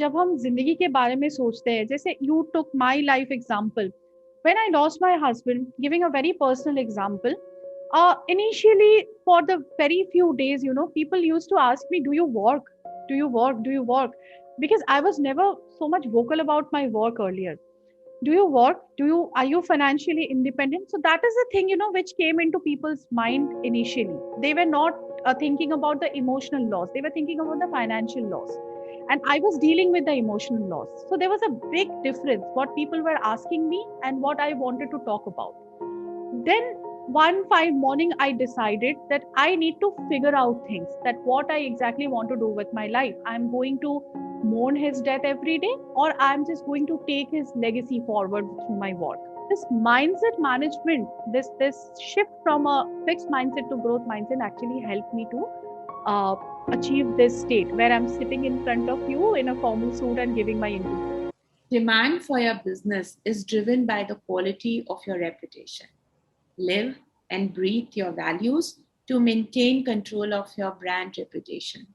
जब हम जिंदगी के बारे में सोचते हैं, जैसे you took my life example, when I lost my husband, giving a very personal example, initially for the very few days, people used to ask me, do you work? Do you work? Do you work? Because I was never so much vocal about my work earlier. Do you work? Are you financially independent? So that is the thing, which came into people's mind initially. They were not thinking about the emotional loss. They were thinking about the financial loss. And I was dealing with the emotional loss. So there was a big difference what people were asking me and what I wanted to talk about. Then one fine morning I decided that I need to figure out things, that what I exactly want to do with my life. I'm going to mourn his death every day, or I'm just going to take his legacy forward through my work. This mindset management, this shift from a fixed mindset to growth mindset actually helped me to uh, achieve this state where I'm sitting in front of you in a formal suit and giving my interview. Demand for your business is driven by the quality of your reputation. Live and breathe your values to maintain control of your brand reputation.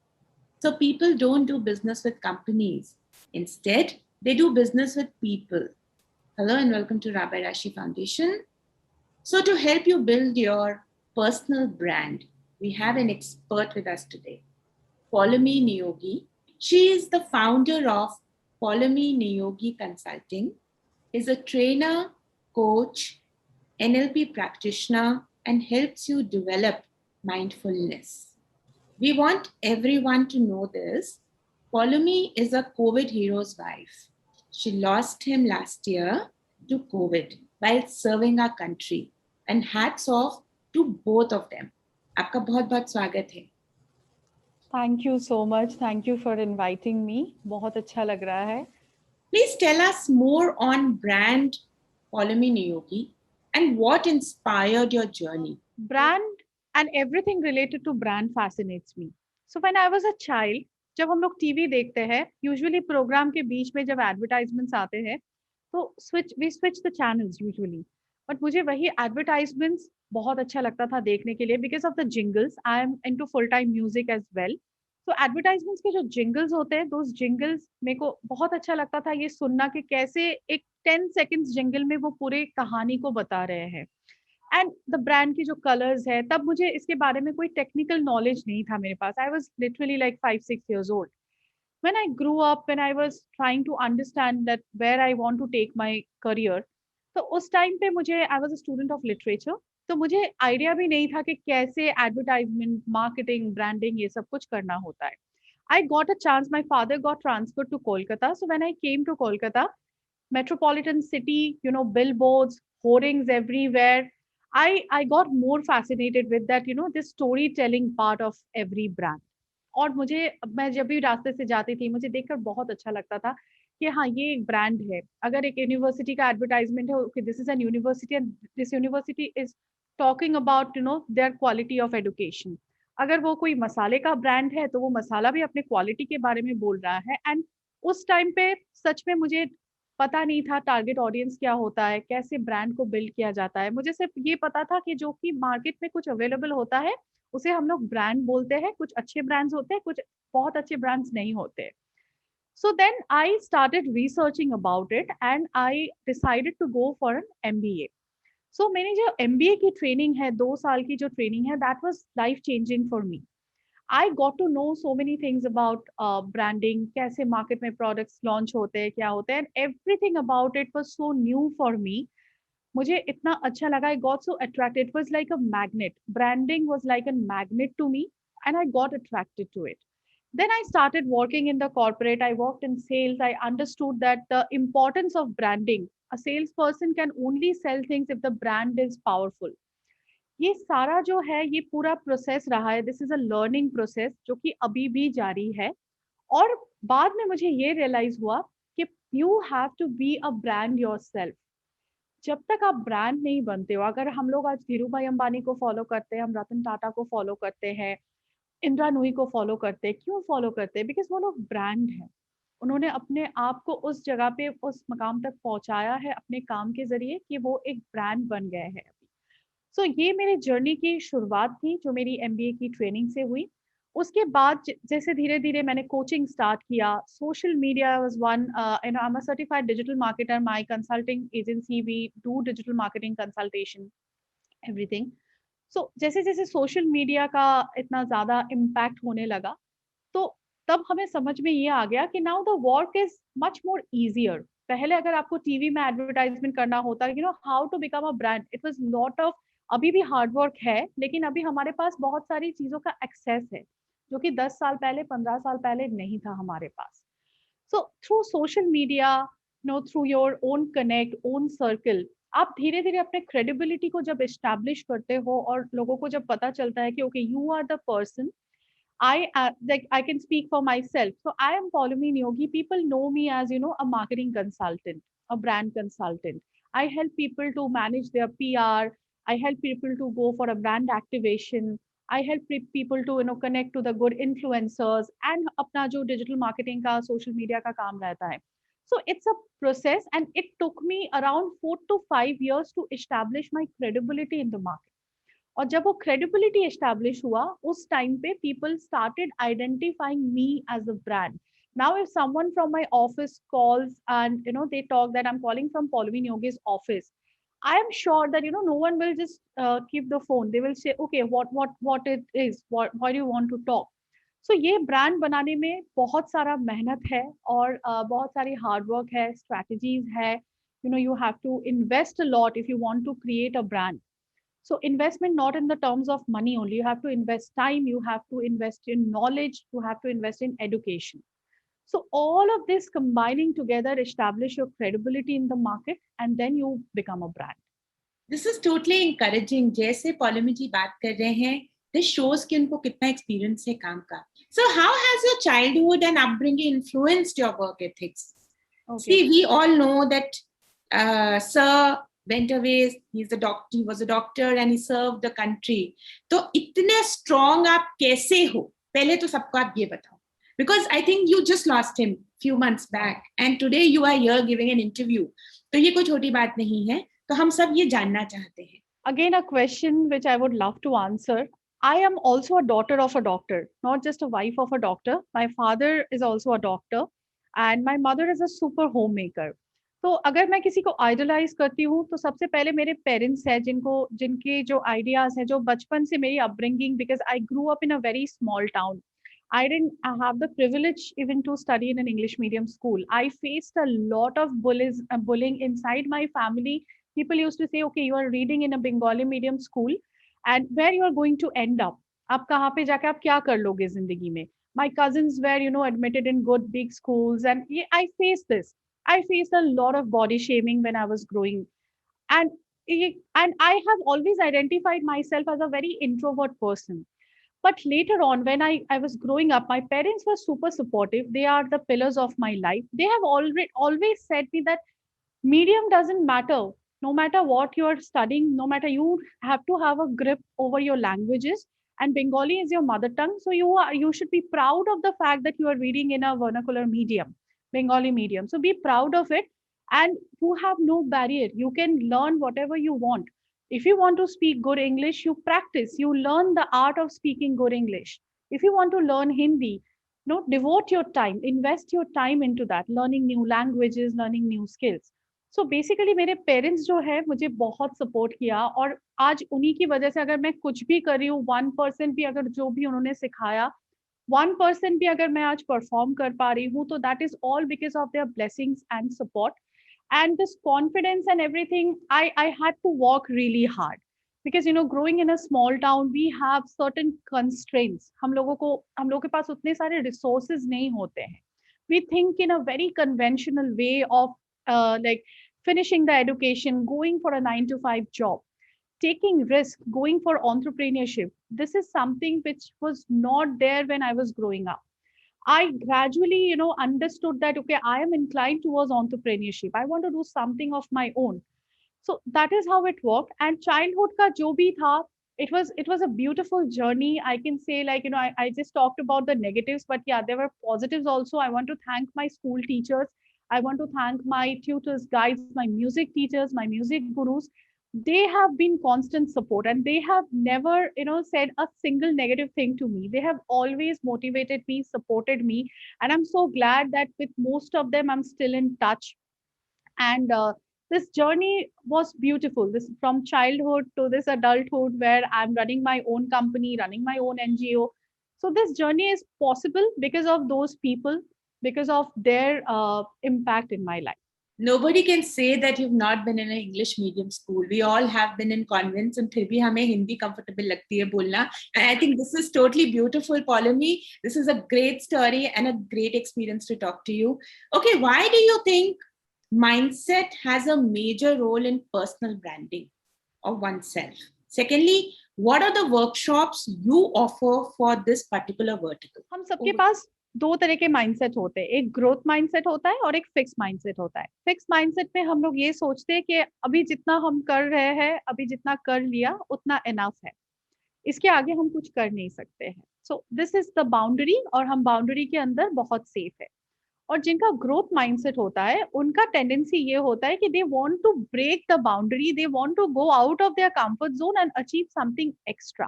So people don't do business with companies. Instead, they do business with people. Hello and welcome to Rabbi Rashi Foundation. So to help you build your personal brand, we have an expert with us today, Paulami Niyogi. She is the founder of Paulami Niyogi Consulting, is a trainer, coach, NLP practitioner, and helps you develop mindfulness. We want everyone to know this. Paulami is a COVID hero's wife. She lost him last year to COVID while serving our country. And hats off to both of them. आपका बहुत बहुत स्वागत है. Thank you so much. Thank you for inviting me. बहुत अच्छा लग रहा है. Please tell us more on brand Paulami Niyogi and what inspired your journey. Brand and everything related to brand fascinates me. So when I was a child, जब हम लोग TV देखते हैं, यूजुअली प्रोग्राम के बीच में जब एडवर्टाइजमेंट्स आते हैं, तो we switch the channels usually. But मुझे वही एडवर्टाइजमेंट्स बहुत अच्छा लगता था देखने के लिए because of the jingles. I am into full time music as well. तो एडवर्टाइजमेंट्स के जो जिंगल्स होते हैं, दोज जिंगल्स मेरे को बहुत अच्छा लगता था ये सुनना कि कैसे एक 10 सेकेंड्स जिंगल में वो पूरे कहानी को बता रहे हैं. एंड द ब्रांड की जो कलर्स है, तब मुझे इसके बारे में कोई टेक्निकल नॉलेज नहीं था मेरे पास. I was literally like 5-6 years old. When I grew up, when I was trying to understand that where I want to take my career, तो उस टाइम पे मुझे, I was a student of literature, तो मुझे idea भी नहीं था कि कैसे एडवर्टाइजमेंट, मार्केटिंग, ब्रांडिंग ये सब कुछ करना होता है. I got a chance, my father got transfer to Kolkata. So when I came to Kolkata, metropolitan city, billboards, hoardings everywhere. I got more fascinated with that, this storytelling part of every brand. और मुझे, मैं जब भी रास्ते से जाती थी, मुझे देखकर बहुत अच्छा लगता था कि हाँ, ये एक ब्रांड है. अगर एक यूनिवर्सिटी का एडवर्टाइजमेंट है, okay, this is an university and this university is talking about their quality of education. अगर वो कोई मसाले का ब्रांड है, तो वो मसाला भी अपने क्वालिटी के बारे में बोल रहा है. एंड उस टाइम पे सच में मुझे पता नहीं था टारगेट ऑडियंस क्या होता है, कैसे ब्रांड को बिल्ड किया जाता है. मुझे सिर्फ ये पता था कि जो कि मार्केट में कुछ अवेलेबल होता है, उसे हम लोग ब्रांड बोलते हैं. कुछ अच्छे ब्रांड्स होते हैं, कुछ बहुत अच्छे ब्रांड्स नहीं होते. So then I started researching about it and I decided to go for an MBA. So मैंने जो एमबीए की ट्रेनिंग है, 2 साल की जो ट्रेनिंग है, that was life changing for me. I got to know so many things about branding, कैसे market में products launch होते हैं, क्या होते हैं, and everything about it was so new for me. मुझे इतना अच्छा लगा, I got so attracted. It was like a magnet. Branding was like a magnet to me, and I got attracted to it. Then I started working in the corporate. I worked in sales. I understood that the importance of branding. A salesperson can only sell things if the brand is powerful. ये सारा जो है, ये पूरा process रहा है. This is a learning process जो कि अभी भी जारी है. और बाद में मुझे ये रियलाइज हुआ कि you have to be a brand yourself. जब तक आप ब्रांड नहीं बनते हो, अगर हम लोग आज धीरू भाई अंबानी को फॉलो करते हैं, हम रतन टाटा को फॉलो करते हैं, इंदिरा नूई को फॉलो करते हैं, क्यों फॉलो करते हैं? बिकॉज वो लोग ब्रांड हैं. उन्होंने अपने आप को उस जगह पे, उस मकाम तक पहुंचाया है अपने काम के जरिए कि वो एक ब्रांड बन गए हैं. सो ये मेरे जर्नी की शुरुआत थी जो मेरी एमबीए की ट्रेनिंग से हुई. उसके बाद जैसे धीरे धीरे मैंने कोचिंग स्टार्ट किया, social media was one, you know I am a certified digital marketer, my consulting agency, we do digital marketing consultation, everything. So जैसे जैसे सोशल मीडिया का इतना ज्यादा इम्पैक्ट होने लगा, तो तब हमें समझ में ये आ गया कि now the work is much more easier. पहले अगर आपको टीवी में एडवर्टाइजमेंट करना होता, you know how to become a brand, it was lot of, अभी भी हार्ड वर्क है, लेकिन अभी हमारे पास बहुत सारी चीजों का एक्सेस है जो कि 10 साल पहले, 15 साल पहले नहीं था हमारे पास। So through social media, no through your own connect, own circle, आप धीरे धीरे अपने क्रेडिबिलिटी को जब एस्टैब्लिश करते हो और लोगों को जब पता चलता है कि okay you are the person, like I can speak for myself. So I am Paulami Niyogi. People know me as, you know, a marketing consultant, a brand consultant. I help people to manage their PR. I help people to go for a brand activation. I help people to, you know, connect to the good influencers and अपना जो digital marketing का social media का काम रहता है. So it's a process, and it took me around 4 to 5 years to establish my credibility in the market. और जब वो क्रेडिबिलिटी एस्टैब्लिश हुआ, उस टाइम पे people started identifying me as a brand. Now if someone from my office calls and, you know, they talk that I'm calling from Paulami Niyogi's office, I am sure that, you know, no one will just keep the phone. They will say, okay, what it is, why do you want to talk? So ये brand बनाने में बहुत सारा मेहनत है, और बहुत सारी हार्ड वर्क है, स्ट्रैटेजीज है. You know, you have to invest a lot if you want to create a brand. So investment not in the terms of money only. You have to invest time, you have to invest in knowledge, you have to invest in education. So all of this combining together establish your credibility in the market, and then you become a brand. This is totally encouraging. जैसे पॉलोमी जी बात कर रहे हैं, this shows कि उनको कितना experience है काम का. So how has your childhood and upbringing influenced your work ethics? Okay. See, we all know that Sir went away. He's a doctor. He was a doctor and he served the country. तो इतने strong आप कैसे हो? पहले तो सबको आप ये बताओ. Because I think you just lost him few months back, and today you are here giving an interview. तो ये कोई छोटी बात नहीं है. तो हम सब ये जानना चाहते हैं. Again, a question which I would love to answer. I am also a daughter of a doctor, not just a wife of a doctor. My father is also a doctor, and my mother is a super homemaker. तो अगर मैं किसी को idolise करती हूँ, तो सबसे पहले मेरे पेरेंट्स हैं, जिनके जो आइडियाज हैं, जो बचपन से मेरी upbringing, because I grew up in a very small town. I didn't have the privilege even to study in an English medium school. I faced a lot of bullying inside my family. People used to say, okay, you are reading in a Bengali medium school, and where you are going to end up? आप कहाँ पे जाके आप क्या कर लोगे जिंदगी में? My cousins were, you know, admitted in good big schools, and yeah, I faced this. I faced a lot of body shaming when I was growing, and and I have always identified myself as a very introvert person. But later on, when I was growing up, my parents were super supportive. They are the pillars of my life. They have always said me that medium doesn't matter. No matter what you are studying, no matter, you have to have a grip over your languages. And Bengali is your mother tongue, so you should be proud of the fact that you are reading in a vernacular medium, Bengali medium. So be proud of it, and you have no barrier. You can learn whatever you want. If you want to speak good English, you practice. You learn the art of speaking good English. If you want to learn Hindi, no, devote your time, invest your time into that, learning new languages, learning new skills. So basically मेरे parents जो है मुझे बहुत support किया, और आज उन्हीं की वजह से अगर मैं कुछ भी कर रही हूँ, 1% भी अगर जो भी उन्होंने सिखाया, 1% भी अगर मैं आज परफॉर्म कर पा रही हूँ, तो that is all because of their blessings and support and this confidence and everything. I had to work really hard, because you know, growing in a small town, we have certain constraints. हम लोगों के पास उतने सारे resources नहीं होते हैं. We think in a very conventional way of like finishing the education, going for a 9 to 5 job, taking risk, going for entrepreneurship. This is something which was not there when I was growing up. I gradually, you know, understood that okay, I am inclined towards entrepreneurship. I want to do something of my own. So that is how it worked. And childhood ka jo bhi tha, it was a beautiful journey. I can say, like, you know, I just talked about the negatives, but yeah, there were positives also. I want to thank my school teachers. I want to thank my tutors, guides, my music teachers, my music gurus. they have been constant support, and they have never, said a single negative thing to me. They have always motivated me, supported me, and I'm so glad that with most of them I'm still in touch. And this journey was beautiful, this from childhood to this adulthood, where I'm running my own company, running my own NGO. So this journey is possible because of those people, because of their impact in my life. Nobody can say that you've not been in an English medium school. We all have been in convents, and फिर भी हमें Hindi comfortable लगती है बोलना. And I think this is totally beautiful, Paulami. This is a great story and a great experience to talk to you. Okay, why do you think mindset has a major role in personal branding of oneself? Secondly, what are the workshops you offer for this particular vertical? हम सबके पास दो तरह के mindset होते हैं, एक growth mindset होता है और एक फिक्स माइंडसेट होता है। फिक्स माइंडसेट में हम लोग ये सोचते हैं कि अभी जितना हम कर रहे हैं, अभी जितना कर लिया उतना इनफ है, इसके आगे हम कुछ कर नहीं सकते हैं। सो दिस इज द बाउंड्री, और हम बाउंड्री के अंदर बहुत सेफ है। और जिनका ग्रोथ माइंडसेट होता है, उनका टेंडेंसी ये होता है कि they want to break the boundary, they want to go out of their comfort zone and achieve something extra.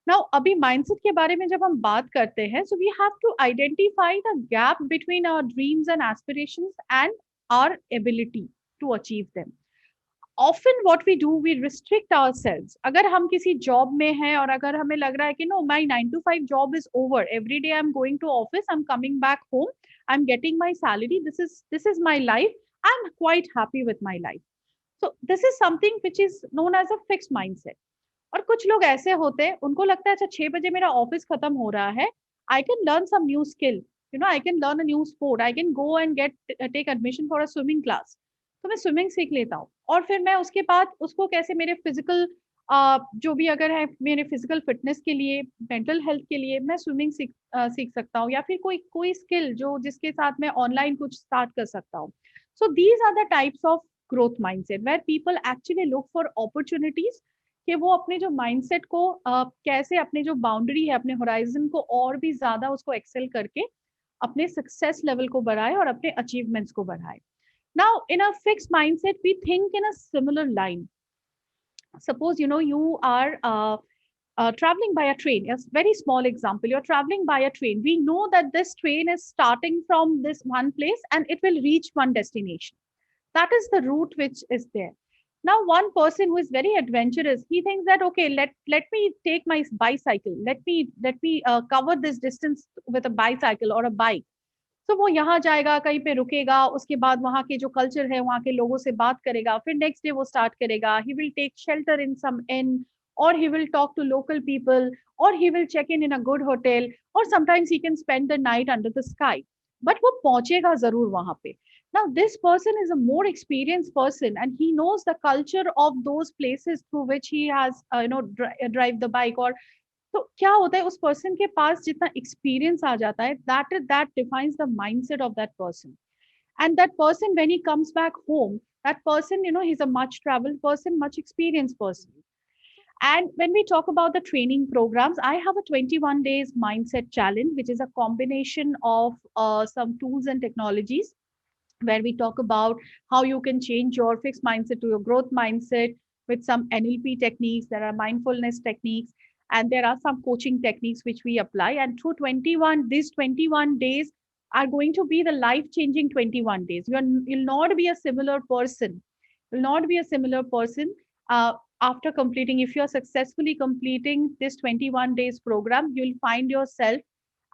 Now अभी माइंडसेट के बारे में जब हम बात करते हैं, so we have to identify the gap between our dreams and aspirations and our ability to achieve them. Often what we do, we restrict ourselves. अगर हम किसी जॉब में हैं और अगर हमें लग रहा है कि no, my 9 to 5 job is over, every day I am going to office, I am coming back home, I am getting my salary, this is my life, I am quite happy with my life. So this is something which is known as a fixed mindset. और कुछ लोग ऐसे होते हैं, उनको लगता है अच्छा 6 बजे मेरा ऑफिस खत्म हो रहा है, I can learn some new skill, I can learn a new sport, I can go and get take admission for a swimming class, तो मैं स्विमिंग सीख लेता हूँ, और फिर मैं उसके बाद उसको कैसे मेरे फिजिकल जो भी अगर है मेरे फिजिकल फिटनेस के लिए, मेंटल हेल्थ के लिए, मैं स्विमिंग सीख सकता हूँ, या फिर कोई कोई स्किल जो जिसके साथ मैं ऑनलाइन कुछ स्टार्ट कर सकता हूँ। So these are the types of growth mindset where people actually look for opportunities, कि वो अपने जो माइंडसेट को कैसे अपने जो बाउंड्री है, अपने होराइजन को और भी ज्यादा उसको एक्सेल करके अपने सक्सेस लेवल को बढ़ाए और अपने अचीवमेंट्स को बढ़ाए। Now, in a fixed mindset, we think in a similar line. Suppose you are traveling by a train. A very small example: you're traveling by a train. We know that this train is starting from this one place and it will reach one destination. That is the route which is there. Now, one person who is very adventurous, he thinks that okay, let me take my bicycle. Let me cover this distance with a bicycle or a bike. तो वो यहाँ जाएगा, कहीं पे रुकेगा, उसके बाद वहाँ के जो कल्चर है, वहाँ के लोगों से बात करेगा, फिर नेक्स्ट डे वो स्टार्ट करेगा, he will take shelter in some inn, और he will talk to local people, और he will check in a good hotel, और sometimes he can spend the night under the sky, but वो पहुंचेगा जरूर वहां पे। Now this person is a more experience person and he knows the culture of those places through which he has drive the bike. और तो क्या होता है, उस पर्सन के पास जितना एक्सपीरियंस आ जाता है, that defines the mindset of that person. And that person, when he comes back home, that person, he's a much traveled person, much experienced person. And when we talk about the training programs, I have a 21 days mindset challenge, which is a combination of some tools and technologies, where we talk about how you can change your fixed mindset to your growth mindset with some NLP techniques. There are mindfulness techniques, and there are some coaching techniques which we apply. And through 21, these 21 days are going to be the life changing 21 days. You'll not be a similar person. You'll not be a similar person after completing. If you're successfully completing this 21 days program, you'll find yourself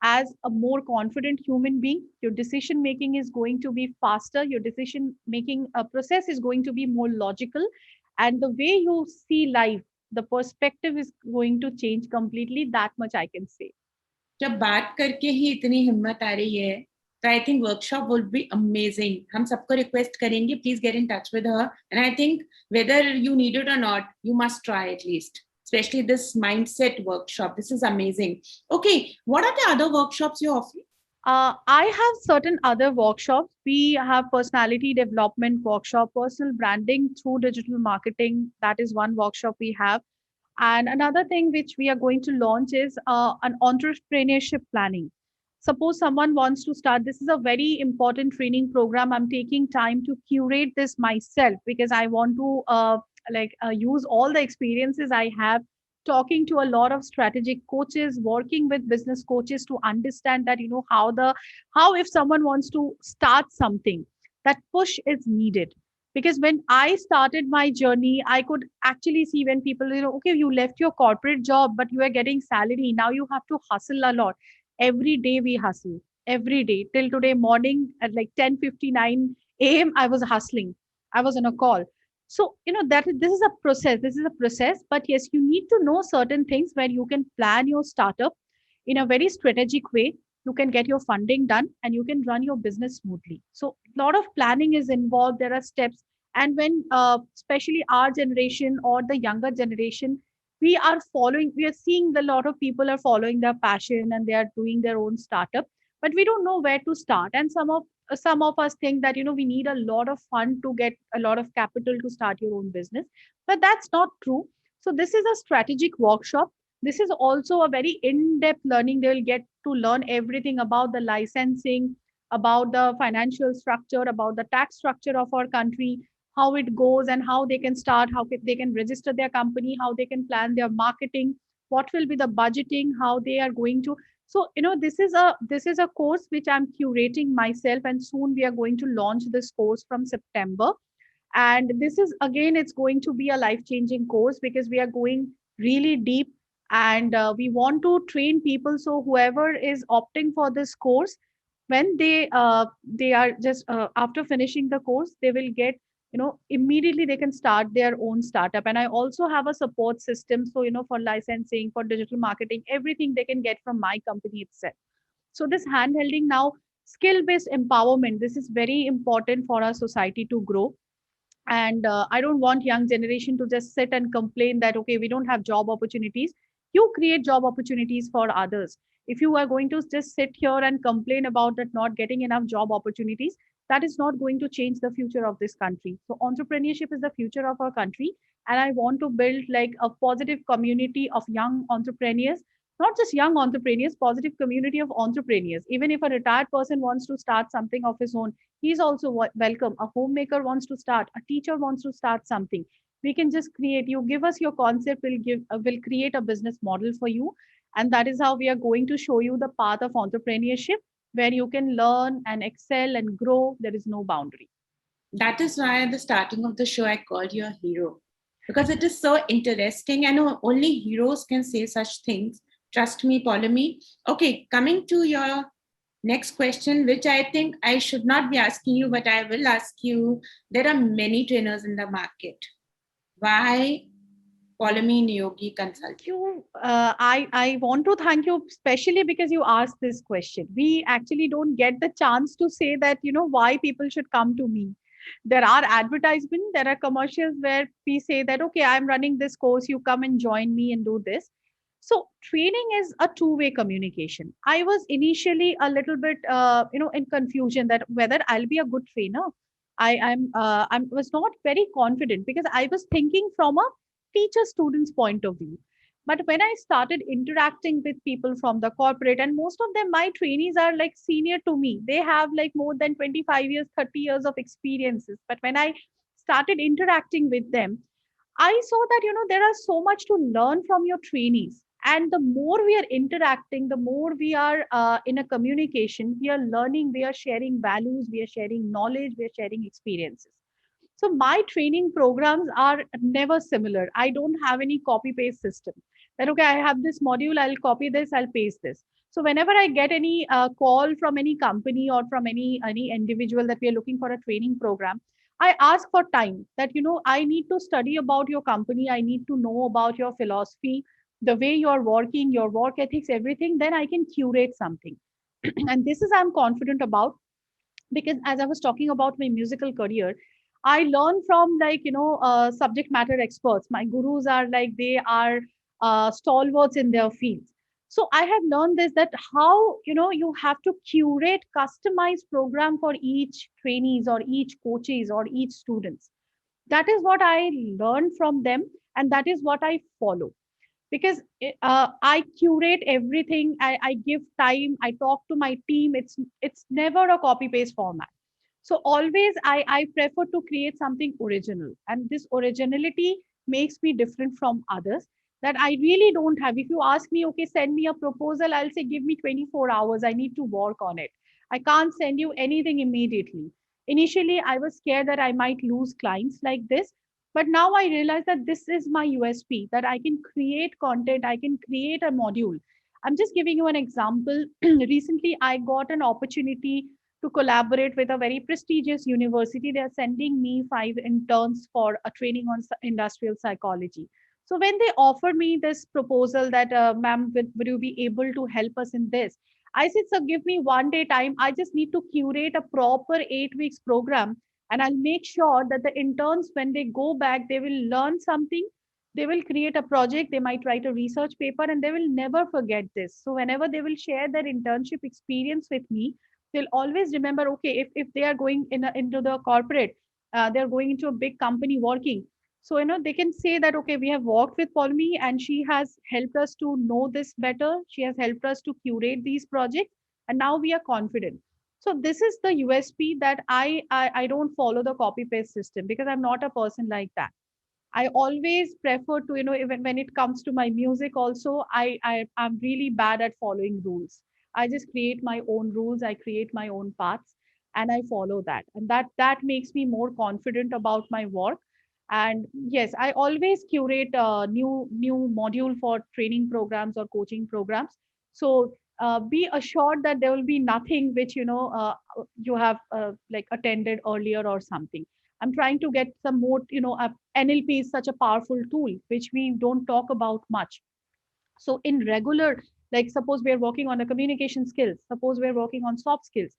as a more confident human being. Your decision making is going to be faster. Your decision making process is going to be more logical. And the way you see life, the perspective is going to change completely. That much I can say. जब बात करके ही इतनी हिम्मत आ रही है, तो I think workshop would be amazing. हम सबको रिक्वेस्ट करेंगे, please get in touch with her, and I think whether you need it or not, you must try at least, especially this mindset workshop. This is amazing. Okay, what are the other workshops you're offering? I have certain other workshops. We have personality development workshop, personal branding through digital marketing. That is one workshop we have. And another thing which we are going to launch is an entrepreneurship planning. Suppose someone wants to start, this is a very important training program. I'm taking time to curate this myself because I want to use all the experiences I have, talking to a lot of strategic coaches, working with business coaches to understand that, how if someone wants to start something, that push is needed. Because when I started my journey, I could actually see when people, okay, you left your corporate job, but you are getting salary. Now you have to hustle a lot. Every day we hustle. Every day till today morning at like 10:59 a.m. I was hustling. I was on a call. So that this is a process. This is a process. But yes, you need to know certain things where you can plan your startup in a very strategic way. You can get your funding done and you can run your business smoothly. So a lot of planning is involved. There are steps. And when especially our generation or the younger generation, we are seeing the lot of people are following their passion and they are doing their own startup, but we don't know where to start. And some of us think that we need a lot of fund to get a lot of capital to start your own business, but that's not true. So this is a strategic workshop. This is also a very in-depth learning. They will get to learn everything about the licensing, about the financial structure, about the tax structure of our country, how it goes and how they can start, they can register their company, how they can plan their marketing, what will be the budgeting, how they are going to. So this is a course which I'm curating myself, and soon we are going to launch this course from September. And this is, again, it's going to be a life changing course because we are going really deep. And we want to train people, so whoever is opting for this course, when they are just after finishing the course, they will get, immediately they can start their own startup. And I also have a support system, so for licensing, for digital marketing, everything they can get from my company itself. So this handholding now, skill based empowerment, this is very important for our society to grow. And I don't want young generation to just sit and complain that, okay, we don't have job opportunities. You create job opportunities for others. If you are going to just sit here and complain about that not getting enough job opportunities, that is not going to change the future of this country. So entrepreneurship is the future of our country. And I want to build like a positive community of young entrepreneurs, not just young entrepreneurs, positive community of entrepreneurs. Even if a retired person wants to start something of his own, he's also welcome. A homemaker wants to start, a teacher wants to start something, we can just create. You give us your concept, will create a business model for you. And that is how we are going to show you the path of entrepreneurship, where you can learn and excel and grow. There is no boundary. That is why at the starting of the show, I called you a hero, because it is so interesting. I know only heroes can say such things. Trust me, Paulami. Okay, coming to your next question, which I think I should not be asking you, but I will ask you. There are many trainers in the market. Why Paulami Niyogi Consult? I want to thank you, especially because you asked this question. We actually don't get the chance to say that, why people should come to me. There are advertisements, there are commercials where we say that, okay, I'm running this course, you come and join me and do this. So training is a two-way communication. I was initially a little bit, in confusion that whether I'll be a good trainer. I was not very confident because I was thinking from a teacher student's point of view. But when I started interacting with people from the corporate, and most of them, my trainees are like senior to me, they have like more than 25 years, 30 years of experiences. But when I started interacting with them, I saw that, there are so much to learn from your trainees. And the more we are interacting, the more we are in a communication, we are learning, we are sharing values, we are sharing knowledge, we are sharing experiences. So my training programs are never similar. I don't have any copy paste system. That, okay, I have this module, I'll copy this, I'll paste this. So whenever I get any call from any company or from any individual that we are looking for a training program, I ask for time. That, I need to study about your company, I need to know about your philosophy, the way you are working, your work ethics, everything. Then I can curate something, and this is I'm confident about, because as I was talking about my musical career, I learn from like subject matter experts. My gurus are like, they are stalwarts in their fields. So I have learned this, that how you have to curate customized program for each trainees or each coaches or each students. That is what I learned from them, and that is what I follow. Because I curate everything. I give time, I talk to my team. It's never a copy paste format. So always I prefer to create something original. And this originality makes me different from others, that I really don't have. If you ask me, okay, send me a proposal, I'll say, give me 24 hours. I need to work on it. I can't send you anything immediately. Initially, I was scared that I might lose clients like this. But now I realize that this is my USP, that I can create content, I can create a module. I'm just giving you an example. Recently, I got an opportunity to collaborate with a very prestigious university. They are sending me 5 interns for a training on industrial psychology. So when they offered me this proposal that, ma'am, would you be able to help us in this? I said, sir, give me 1 day time. I just need to curate a proper 8 weeks program, and I'll make sure that the interns, when they go back, they will learn something. They will create a project. They might write a research paper, and they will never forget this. So whenever they will share their internship experience with me, they'll always remember, okay, if they are going into the corporate, they're going into a big company working, so they can say that, okay, we have worked with Paulami and she has helped us to know this better, she has helped us to curate these projects, and now we are confident. So this is the USP, that I don't follow the copy paste system, because I'm not a person like that. I always prefer to, even when it comes to my music also, I'm really bad at following rules. I just create my own rules, I create my own paths, and I follow that. And that makes me more confident about my work. And yes, I always curate a new module for training programs or coaching programs. So be assured that there will be nothing which you have like attended earlier or something. I'm trying to get some more, NLP is such a powerful tool, which we don't talk about much. So in regular, like suppose we're working on a communication skills, suppose we're working on soft skills,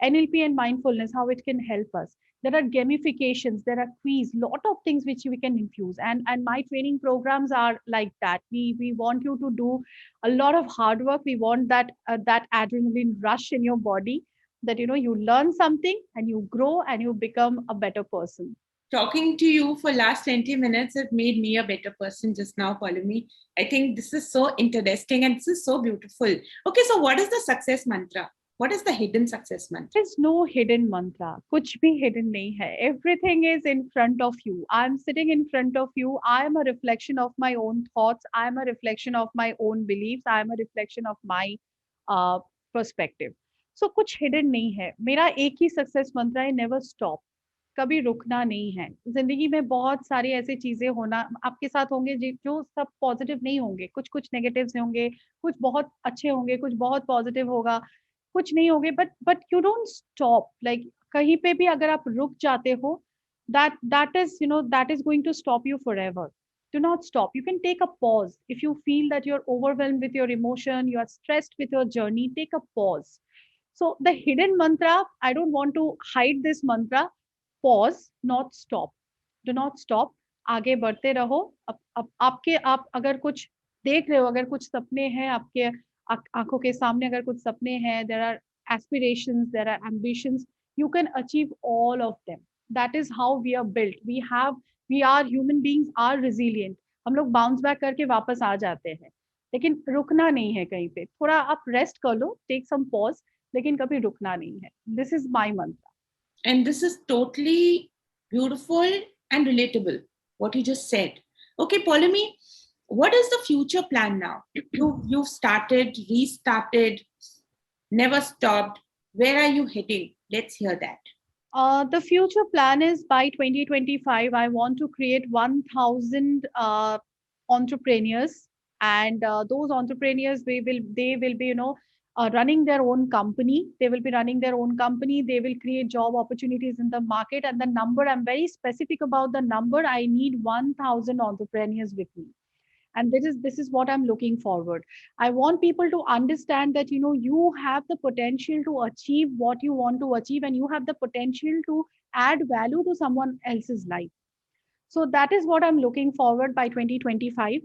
NLP and mindfulness, how it can help us. There are gamifications, there are quiz, lot of things which we can infuse. And my training programs are like that. We want you to do a lot of hard work. We want that adrenaline rush in your body, that you learn something and you grow and you become a better person. Talking to you for last 20 minutes have made me a better person just now, Paulami. I think this is so interesting and this is so beautiful. Okay, so what is the success mantra? What is the hidden success mantra? There's no hidden mantra. कुछ भी hidden नहीं है. Everything is in front of you. I'm sitting in front of you. I am a reflection of my own thoughts. I am a reflection of my own beliefs. I am a reflection of my uh, perspective. So कुछ hidden नहीं है. मेरा एक ही success mantra है, never stop. कभी रुकना नहीं है. जिंदगी में बहुत सारी ऐसी चीजें होना आपके साथ होंगे, जो सब पॉजिटिव नहीं होंगे, कुछ कुछ नेगेटिव्स होंगे, कुछ बहुत अच्छे होंगे, कुछ बहुत पॉजिटिव होगा, कुछ नहीं होंगे. But you don't stop. Like कहीं पे भी अगर आप रुक जाते हो, that is going to stop you forever. Do not stop. You can take a pause. If you feel that you're overwhelmed with your emotion, you are stressed with your journey, take a pause. So the hidden mantra, I don't want to hide this mantra. Pause, not stop. Do not stop. आगे बढ़ते रहो. अब आपके आप अगर कुछ देख रहे हो, अगर कुछ सपने हैं आपके आंखों के सामने, अगर कुछ सपने हैं, there are aspirations, there are ambitions, you can achieve all of them. That is how we are built. We are human beings are resilient. हम लोग बाउंस बैक करके वापस आ जाते हैं, लेकिन रुकना नहीं है कहीं पे. थोड़ा आप रेस्ट कर लो, टेक सम पॉज, लेकिन कभी रुकना नहीं है. दिस इज माय मंत्र. And this is totally beautiful and relatable, what you just said. Okay, Paulami, what is the future plan now? You've started, restarted, never stopped. Where are you heading? Let's hear that. The future plan is by 2025, I want to create 1,000 entrepreneurs, and those entrepreneurs, they will be, running their own company. They will be running their own company. They will create job opportunities in the market. And the number, I'm very specific about the number. I need 1,000 entrepreneurs with me, and this is what I'm looking forward. I want people to understand that you have the potential to achieve what you want to achieve, and you have the potential to add value to someone else's life. So that is what I'm looking forward by 2025.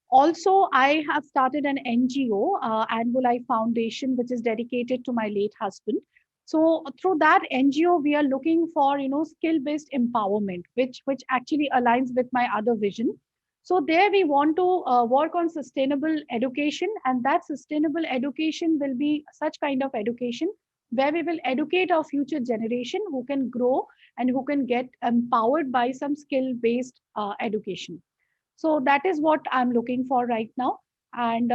Also, I have started an NGO, Annual Life Foundation, which is dedicated to my late husband. So through that NGO, we are looking for skill based empowerment, which actually aligns with my other vision. So there we want to work on sustainable education, and that sustainable education will be such kind of education where we will educate our future generation who can grow and who can get empowered by some skill-based education. So that is what I'm looking for right now. And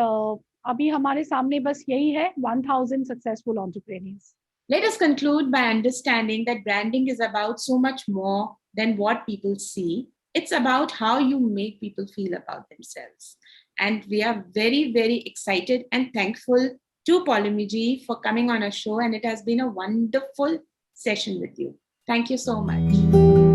अभी हमारे सामने बस यही है 1000 successful entrepreneurs. Let us conclude by understanding that branding is about so much more than what people see. It's about how you make people feel about themselves. And we are very, very excited and thankful to Paulami ji for coming on our show. And it has been a wonderful session with you. Thank you so much.